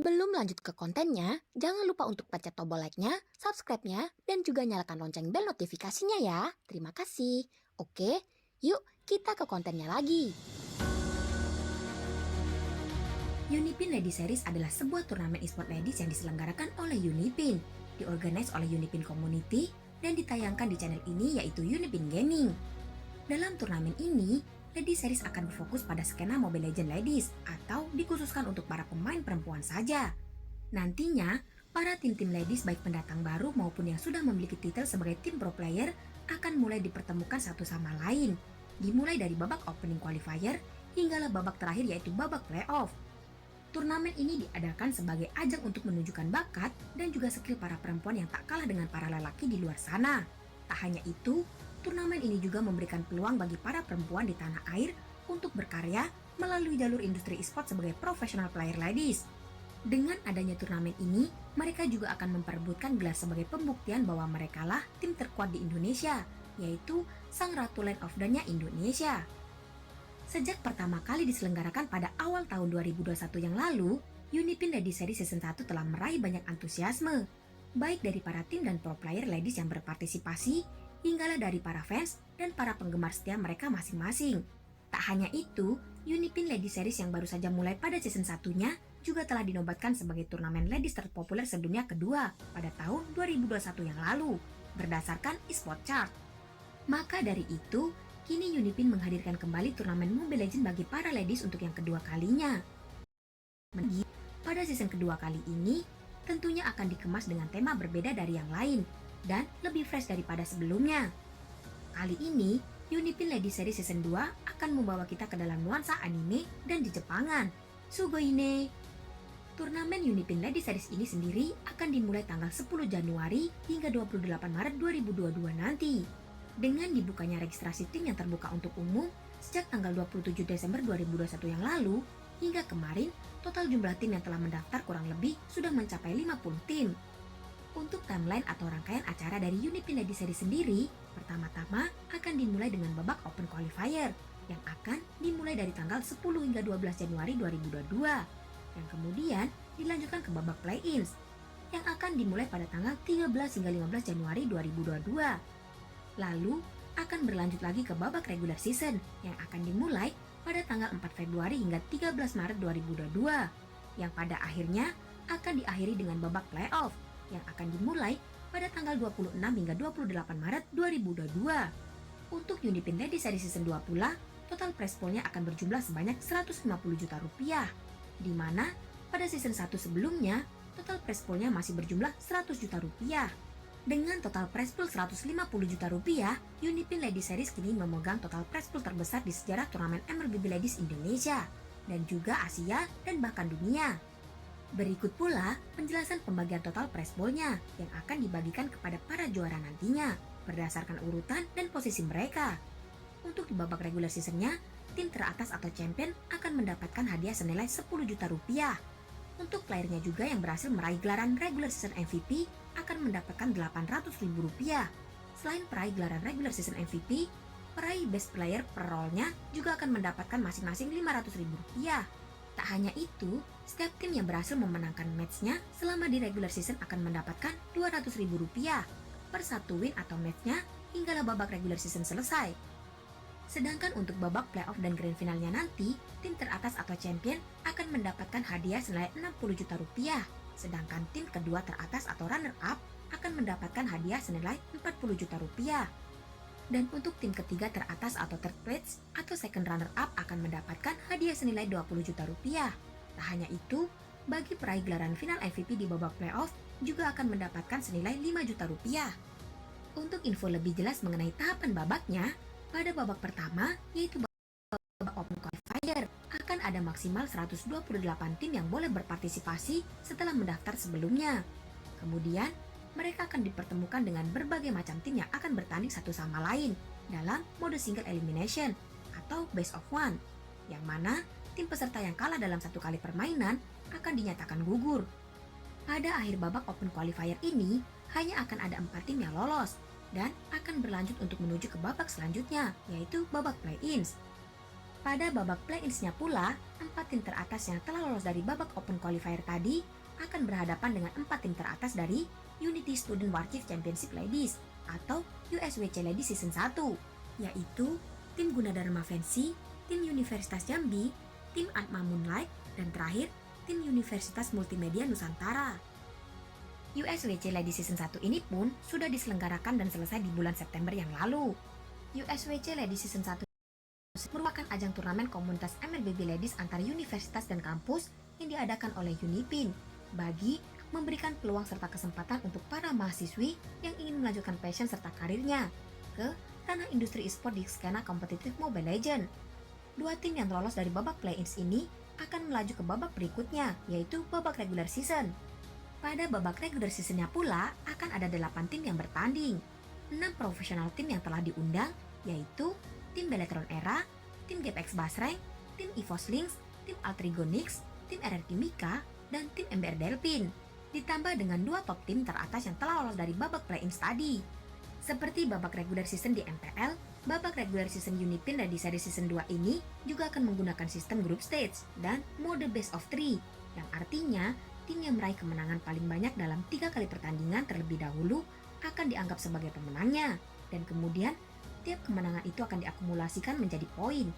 Sebelum lanjut ke kontennya, jangan lupa untuk pencet tombol like-nya, subscribe-nya, dan juga nyalakan lonceng bel notifikasinya ya. Terima kasih. Oke, yuk kita ke kontennya lagi. Unipin Ladies Series adalah sebuah turnamen e-sport ladies yang diselenggarakan oleh Unipin, diorganize oleh Unipin Community, dan ditayangkan di channel ini yaitu Unipin Gaming. Dalam turnamen ini, Ladies Series akan berfokus pada skena Mobile Legends Ladies atau dikhususkan untuk para pemain perempuan saja. Nantinya, para tim-tim ladies baik pendatang baru maupun yang sudah memiliki titel sebagai tim pro player akan mulai dipertemukan satu sama lain, dimulai dari babak opening qualifier hinggalah babak terakhir yaitu babak playoff. Turnamen ini diadakan sebagai ajang untuk menunjukkan bakat dan juga skill para perempuan yang tak kalah dengan para lelaki di luar sana. Tak hanya itu, turnamen ini juga memberikan peluang bagi para perempuan di tanah air untuk berkarya melalui jalur industri e-sport sebagai professional player ladies. Dengan adanya turnamen ini, mereka juga akan memperebutkan gelar sebagai pembuktian bahwa merekalah tim terkuat di Indonesia, yaitu Sang Ratu Land of Dance-nya Indonesia. Sejak pertama kali diselenggarakan pada awal tahun 2021 yang lalu, Unipin Ladies Series Season 1 telah meraih banyak antusiasme, baik dari para tim dan pro player ladies yang berpartisipasi, hinggalah dari para fans dan para penggemar setia mereka masing-masing. Tak hanya itu, Unipin Ladies Series yang baru saja mulai pada season 1-nya juga telah dinobatkan sebagai turnamen ladies terpopuler sedunia kedua pada tahun 2021 yang lalu, berdasarkan eSport Chart. Maka dari itu, kini Unipin menghadirkan kembali turnamen Mobile Legends bagi para ladies untuk yang kedua kalinya. Pada season kedua kali ini, tentunya akan dikemas dengan tema berbeda dari yang lain dan lebih fresh daripada sebelumnya. Kali ini, Unipin Ladies Series Season 2 akan membawa kita ke dalam nuansa anime dan di Jepangan. Sugoine! Turnamen Unipin Ladies Series ini sendiri akan dimulai tanggal 10 Januari hingga 28 Maret 2022 nanti. Dengan dibukanya registrasi tim yang terbuka untuk umum sejak tanggal 27 Desember 2021 yang lalu, hingga kemarin total jumlah tim yang telah mendaftar kurang lebih sudah mencapai 50 tim. Untuk timeline atau rangkaian acara dari Unipin Ladies Series sendiri, pertama-tama akan dimulai dengan babak open qualifier yang akan dimulai dari tanggal 10 hingga 12 Januari 2022, yang kemudian dilanjutkan ke babak play-ins yang akan dimulai pada tanggal 13 hingga 15 Januari 2022. Lalu akan berlanjut lagi ke babak regular season yang akan dimulai pada tanggal 4 Februari hingga 13 Maret 2022, yang pada akhirnya akan diakhiri dengan babak playoff yang akan dimulai pada tanggal 26 hingga 28 Maret 2022. Untuk Unipin Ladies Series Season 2 pula, total prize pool-nya akan berjumlah sebanyak 150 juta rupiah, di mana pada season 1 sebelumnya, total prize pool-nya masih berjumlah 100 juta rupiah. Dengan total prize pool 150 juta rupiah, Unipin Ladies Series kini memegang total prize pool terbesar di sejarah turnamen MLBB Ladies Indonesia, dan juga Asia dan bahkan dunia. Berikut pula penjelasan pembagian total prize pool-nya yang akan dibagikan kepada para juara nantinya, berdasarkan urutan dan posisi mereka. Untuk di babak regular season-nya, tim teratas atau champion akan mendapatkan hadiah senilai 10 juta rupiah. Untuk playernya juga yang berhasil meraih gelaran regular season MVP akan mendapatkan 800 ribu rupiah. Selain peraih gelaran regular season MVP, peraih best player per role-nya juga akan mendapatkan masing-masing 500 ribu rupiah. Tak hanya itu, setiap tim yang berhasil memenangkan match-nya selama di regular season akan mendapatkan 200 ribu rupiah per satu win atau match-nya hinggalah babak regular season selesai. Sedangkan untuk babak playoff dan grand finalnya nanti, tim teratas atau champion akan mendapatkan hadiah senilai 60 juta rupiah, sedangkan tim kedua teratas atau runner up akan mendapatkan hadiah senilai 40 juta rupiah. Dan untuk tim ketiga teratas atau third place atau second runner up akan mendapatkan hadiah senilai 20 juta rupiah. Tak hanya itu, bagi peraih gelaran final MVP di babak playoff juga akan mendapatkan senilai 5 juta rupiah. Untuk info lebih jelas mengenai tahapan babaknya, pada babak pertama, yaitu babak open qualifier, akan ada maksimal 128 tim yang boleh berpartisipasi setelah mendaftar sebelumnya. Kemudian, mereka akan dipertemukan dengan berbagai macam tim yang akan bertanding satu sama lain dalam mode single elimination atau best of one, yang mana tim peserta yang kalah dalam satu kali permainan akan dinyatakan gugur. Pada akhir babak open qualifier ini, hanya akan ada 4 tim yang lolos dan akan berlanjut untuk menuju ke babak selanjutnya, yaitu babak play-ins. Pada babak play-ins-nya pula, 4 tim teratas yang telah lolos dari babak open qualifier tadi akan berhadapan dengan 4 tim teratas dari Unity Student Warchief Championship Ladies atau USWC Ladies Season 1, yaitu tim Gunadarma Fancy, tim Universitas Jambi, tim Atma Moonlight, dan terakhir tim Universitas Multimedia Nusantara. USWC Ladies Season 1 ini pun sudah diselenggarakan dan selesai di bulan September yang lalu. USWC Ladies Season 1 merupakan ajang turnamen komunitas MLBB Ladies antar universitas dan kampus yang diadakan oleh Unipin bagi memberikan peluang serta kesempatan untuk para mahasiswi yang ingin melanjutkan passion serta karirnya ke ranah industri e-sport di skena kompetitif Mobile Legends. 2 tim yang lolos dari babak play-ins ini akan melaju ke babak berikutnya, yaitu babak regular season. Pada babak regular seasonnya pula akan ada 8 tim yang bertanding. 6 profesional tim yang telah diundang, yaitu tim Beletron Era, tim GPX Basreng, tim EVOS Lynx, tim Altrigonix, tim RRQ Mika, dan tim MBR Delphin. Ditambah dengan 2 top tim teratas yang telah lolos dari babak play-ins tadi. Seperti babak regular season di MPL, babak regular season Unipin Lady Series Season 2 ini juga akan menggunakan sistem group stage dan mode best of 3, yang artinya tim yang meraih kemenangan paling banyak dalam 3 kali pertandingan terlebih dahulu akan dianggap sebagai pemenangnya, dan kemudian tiap kemenangan itu akan diakumulasikan menjadi poin.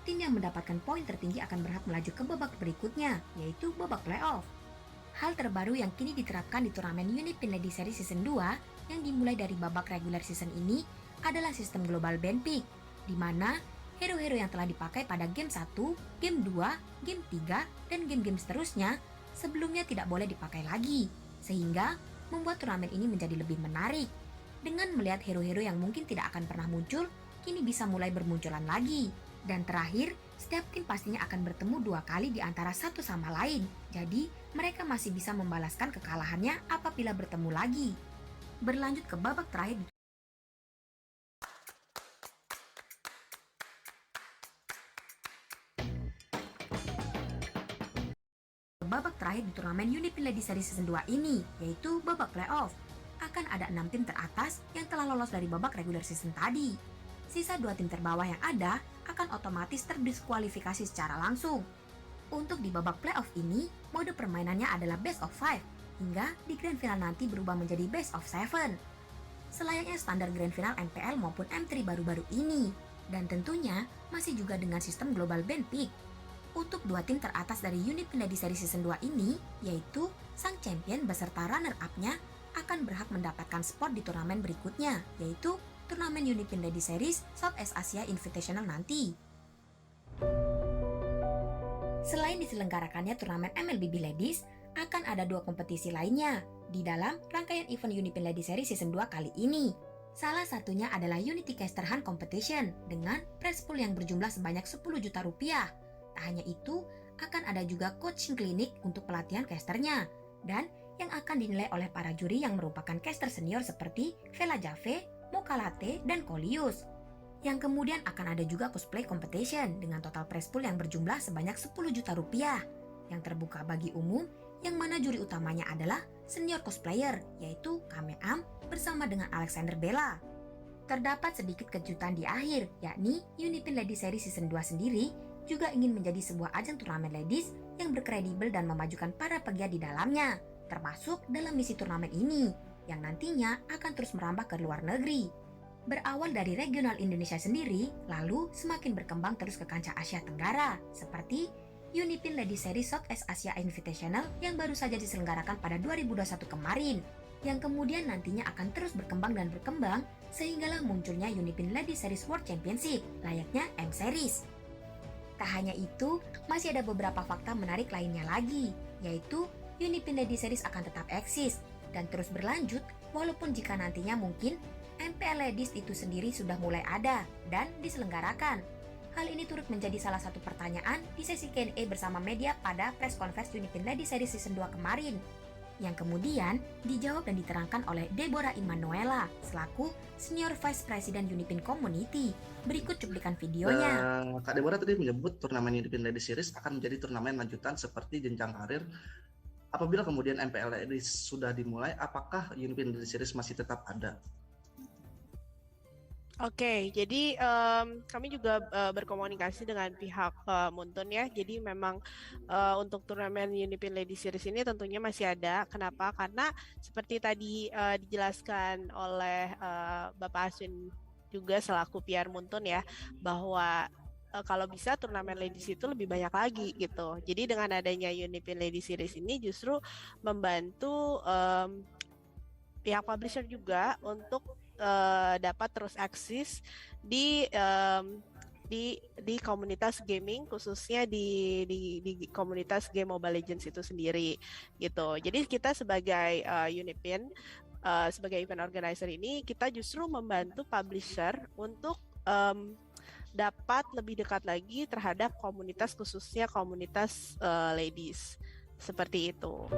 Tim yang mendapatkan poin tertinggi akan berhak melaju ke babak berikutnya, yaitu babak playoff. Hal terbaru yang kini diterapkan di turnamen Unipin Lady Series Season 2 yang dimulai dari babak regular season ini adalah sistem global ban pick, di mana hero-hero yang telah dipakai pada game 1, game 2, game 3, dan game-game seterusnya sebelumnya tidak boleh dipakai lagi, sehingga membuat turnamen ini menjadi lebih menarik. Dengan melihat hero-hero yang mungkin tidak akan pernah muncul, kini bisa mulai bermunculan lagi. Dan terakhir, setiap tim pastinya akan bertemu 2 kali di antara satu sama lain. Jadi, mereka masih bisa membalaskan kekalahannya apabila bertemu lagi. Berlanjut ke babak terakhir di turnamen Unipin Lady Series Season 2 ini, yaitu babak playoff. Akan ada 6 tim teratas yang telah lolos dari babak regular season tadi. Sisa 2 tim terbawah yang ada akan otomatis terdiskualifikasi secara langsung. Untuk di babak playoff ini, mode permainannya adalah best of 5, hingga di grand final nanti berubah menjadi best of 7. Selayaknya standar grand final MPL maupun M3 baru-baru ini, dan tentunya masih juga dengan sistem global ban pick. Untuk 2 tim teratas dari Unipin Lady Series Season 2 ini, yaitu sang champion beserta runner-up-nya akan berhak mendapatkan spot di turnamen berikutnya, yaitu turnamen Unipin Lady Series Southeast Asia Invitational nanti. Selain diselenggarakannya turnamen MLBB Ladies, akan ada 2 kompetisi lainnya di dalam rangkaian event Unipin Lady Series Season 2 kali ini. Salah satunya adalah Unity Caster Hunt Competition dengan prize pool yang berjumlah sebanyak 10 juta rupiah. Tak hanya itu, akan ada juga coaching klinik untuk pelatihan casternya, dan yang akan dinilai oleh para juri yang merupakan caster senior seperti Vela Jave, Mokalate, dan Kolius. Yang kemudian akan ada juga cosplay competition dengan total prize pool yang berjumlah sebanyak 10 juta rupiah, yang terbuka bagi umum, yang mana juri utamanya adalah senior cosplayer, yaitu Kameam bersama dengan Alexander Bella. Terdapat sedikit kejutan di akhir, yakni Unipin Lady Series Season 2 sendiri juga ingin menjadi sebuah ajang turnamen ladies yang berkredibel dan memajukan para pegiat di dalamnya, termasuk dalam misi turnamen ini, yang nantinya akan terus merambah ke luar negeri. Berawal dari regional Indonesia sendiri, lalu semakin berkembang terus ke kancah Asia Tenggara, seperti Unipin Lady Series Southeast Asia Invitational yang baru saja diselenggarakan pada 2021 kemarin, yang kemudian nantinya akan terus berkembang dan berkembang, sehinggalah munculnya Unipin Lady Series World Championship, layaknya M-Series. Tak hanya itu, masih ada beberapa fakta menarik lainnya lagi, yaitu Unipin Lady Series akan tetap eksis dan terus berlanjut walaupun jika nantinya mungkin MPL Ladies itu sendiri sudah mulai ada dan diselenggarakan. Hal ini turut menjadi salah satu pertanyaan di sesi Q&A bersama media pada press conference Unipin Lady Series Season 2 kemarin, yang kemudian dijawab dan diterangkan oleh Deborah Immanuela selaku Senior Vice President Unipin Community. Berikut cuplikan videonya. Kak Deborah tadi menyebut turnamen Unipin Lady Series akan menjadi turnamen lanjutan seperti jenjang karir. Apabila kemudian MPL Ladies sudah dimulai, apakah Unipin Lady Series masih tetap ada? Oke, jadi kami juga berkomunikasi dengan pihak Muntun ya. Jadi memang untuk turnamen Unipin Lady Series ini tentunya masih ada. Kenapa? Karena seperti tadi dijelaskan oleh Bapak Aswin juga selaku PR Muntun ya, bahwa kalau bisa turnamen ladies itu lebih banyak lagi gitu. Jadi dengan adanya Unipin Lady Series ini justru membantu pihak publisher juga untuk dapat terus eksis di di komunitas gaming, khususnya di komunitas game Mobile Legends itu sendiri gitu. Jadi kita sebagai Unipin sebagai event organizer ini kita justru membantu publisher untuk dapat lebih dekat lagi terhadap komunitas, khususnya komunitas ladies seperti itu.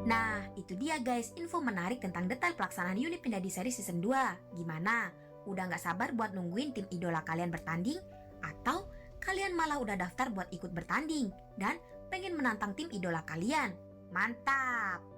Nah, itu dia guys, info menarik tentang detail pelaksanaan Unipin Lady Series Season 2. Gimana? Udah gak sabar buat nungguin tim idola kalian bertanding? Atau kalian malah udah daftar buat ikut bertanding dan pengen menantang tim idola kalian? Mantap!